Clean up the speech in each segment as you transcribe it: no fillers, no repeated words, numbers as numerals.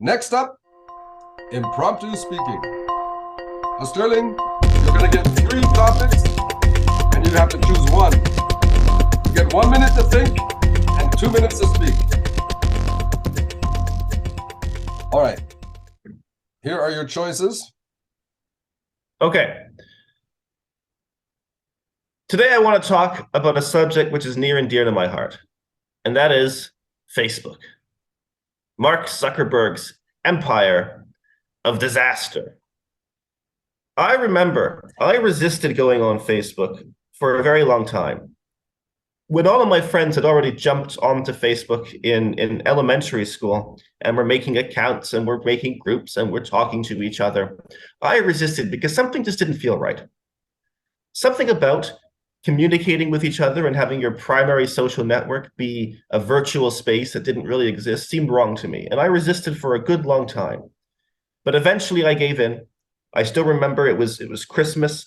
Next up, impromptu speaking. Now, Sterling, you're going to get 3 topics, and you have to choose one. You get 1 minute to think and 2 minutes to speak. All right. Here are your choices. Okay. Today I want to talk about a subject which is near and dear to my heart, and that is Facebook. Mark Zuckerberg's empire of disaster. I remember I resisted going on Facebook for a very long time. When all of my friends had already jumped onto Facebook in elementary school and were making accounts and were making groups and were talking to each other, I resisted because something just didn't feel right. Something about communicating with each other and having your primary social network be a virtual space that didn't really exist seemed wrong to me, and I resisted for a good long time. But eventually I gave in. I still remember it was Christmas,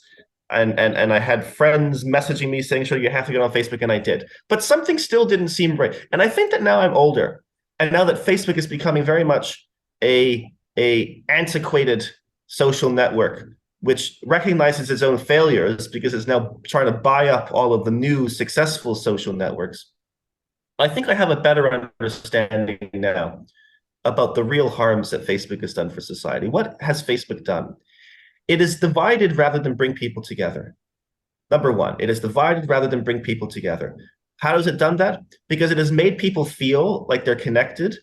and I had friends messaging me saying, sure, you have to get on Facebook, and I did. But something still didn't seem right. And I think that now I'm older, and now that Facebook is becoming very much a antiquated social network, which recognizes its own failures because it's now trying to buy up all of the new successful social networks. I think I have a better understanding now about the real harms that Facebook has done for society. What has Facebook done? It is divided rather than bring people together. Number one, it is divided rather than bring people together. How has it done that? Because it has made people feel like they're connected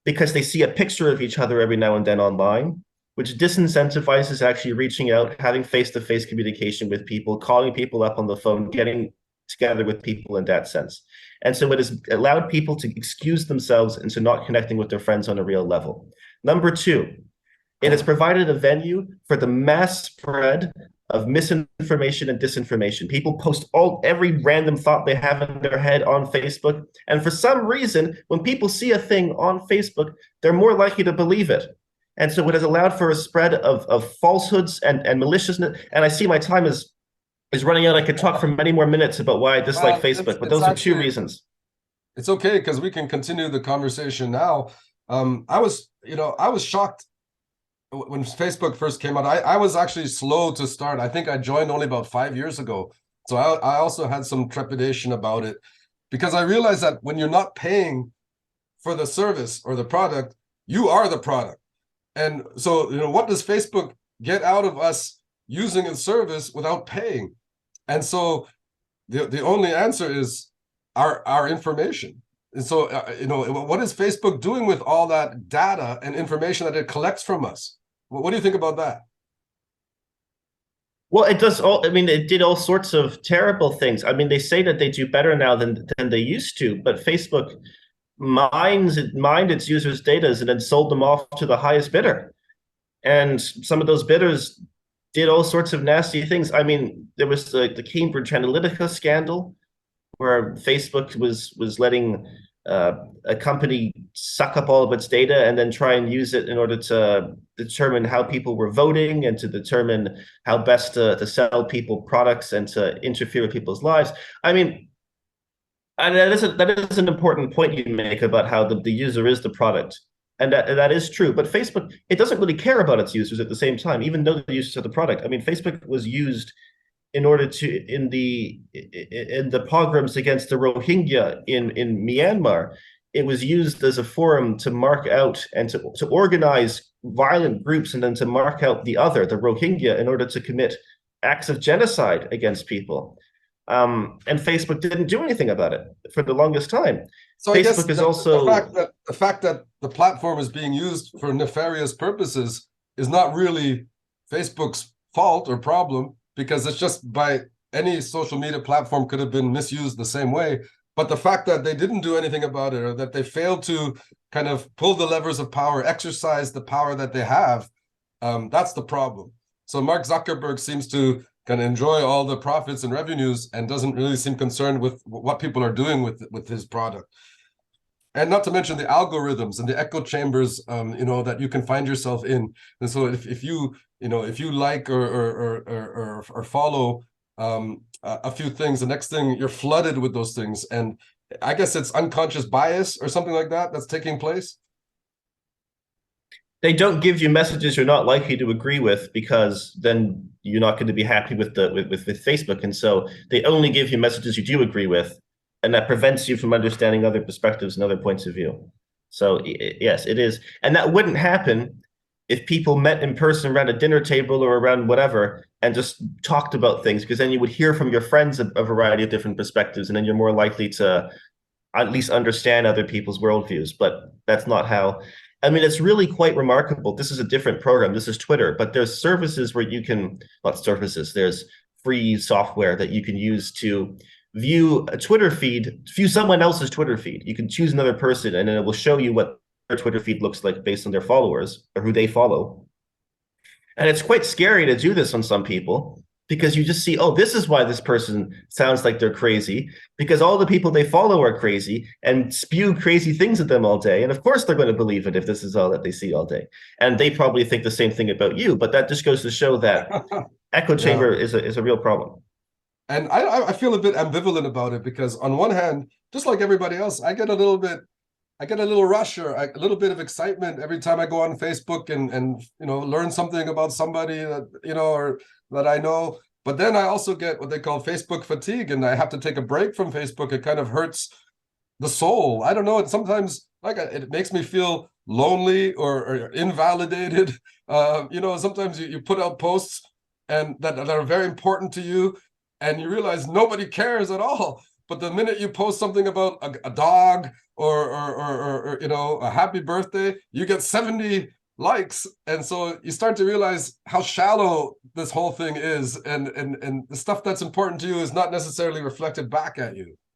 because they see a picture of each other every now and then online, which disincentivizes actually reaching out, having face-to-face communication with people, calling people up on the phone, getting together with people in that sense. And so it has allowed people to excuse themselves into not connecting with their friends on a real level. Number two, it has provided a venue for the mass spread of misinformation and disinformation. People post every random thought they have in their head on Facebook. And for some reason, when people see a thing on Facebook, they're more likely to believe it. And so it has allowed for a spread of falsehoods and maliciousness. And I see my time is running out. I could talk for many more minutes about why I dislike Facebook, but those are 2 reasons. It's okay because we can continue the conversation now. I was shocked when Facebook first came out. I was actually slow to start. I think I joined only about 5 years ago. So I also had some trepidation about it because I realized that when you're not paying for the service or the product, you are the product. And so, what does Facebook get out of us using a service without paying? And so the only answer is our information. And so, what is Facebook doing with all that data and information that it collects from us? What do you think about that? Well, it does all, I mean, it did all sorts of terrible things. I mean, they say that they do better now than they used to, but Facebook mined its users' data and then sold them off to the highest bidder. And some of those bidders did all sorts of nasty things. I mean, there was the Cambridge Analytica scandal, where Facebook was letting a company suck up all of its data and then try and use it in order to determine how people were voting and to determine how best to sell people products and to interfere with people's lives. I mean, and that is an important point you make about how the user is the product. And that is true. But Facebook, it doesn't really care about its users at the same time, even though the users are the product. I mean, Facebook was used in order to in the pogroms against the Rohingya in Myanmar. It was used as a forum to mark out and to organize violent groups and then to mark out the Rohingya, in order to commit acts of genocide against people. And Facebook didn't do anything about it for the longest time. So I guess Facebook is also the fact that the platform is being used for nefarious purposes is not really Facebook's fault or problem, because it's just by any social media platform could have been misused the same way. But the fact that they didn't do anything about it, or that they failed to kind of pull the levers of power, exercise the power that they have, that's the problem. So Mark Zuckerberg seems to kind of enjoy all the profits and revenues and doesn't really seem concerned with what people are doing with his product. And not to mention the algorithms and the echo chambers, that you can find yourself in. And so if you like or follow a few things, the next thing you're flooded with those things. And I guess it's unconscious bias or something like that that's taking place. They don't give you messages you're not likely to agree with, because then you're not going to be happy with with Facebook. And so they only give you messages you do agree with, and that prevents you from understanding other perspectives and other points of view. So yes, it is. And that wouldn't happen if people met in person around a dinner table or around whatever and just talked about things, because then you would hear from your friends a variety of different perspectives, and then you're more likely to at least understand other people's worldviews. But that's not how. I mean, it's really quite remarkable. This is a different program. This is Twitter, but there's services where you can, not services, there's free software that you can use to view a Twitter feed, view someone else's Twitter feed. You can choose another person, and then it will show you what their Twitter feed looks like based on their followers or who they follow. And it's quite scary to do this on some people, because you just see, oh, this is why this person sounds like they're crazy, because all the people they follow are crazy and spew crazy things at them all day. And of course, they're going to believe it if this is all that they see all day. And they probably think the same thing about you. But that just goes to show that echo chamber Yeah. is a real problem. And I feel a bit ambivalent about it because on one hand, just like everybody else, I get a little rush or a little bit of excitement every time I go on Facebook and learn something about somebody that or that I know. But then I also get what they call Facebook fatigue, and I have to take a break from Facebook. It kind of hurts the soul. I don't know. It sometimes it makes me feel lonely or invalidated. Sometimes you put out posts and that are very important to you, and you realize nobody cares at all. But the minute you post something about a dog or a happy birthday, you get 70 likes, and so you start to realize how shallow this whole thing is, and the stuff that's important to you is not necessarily reflected back at you.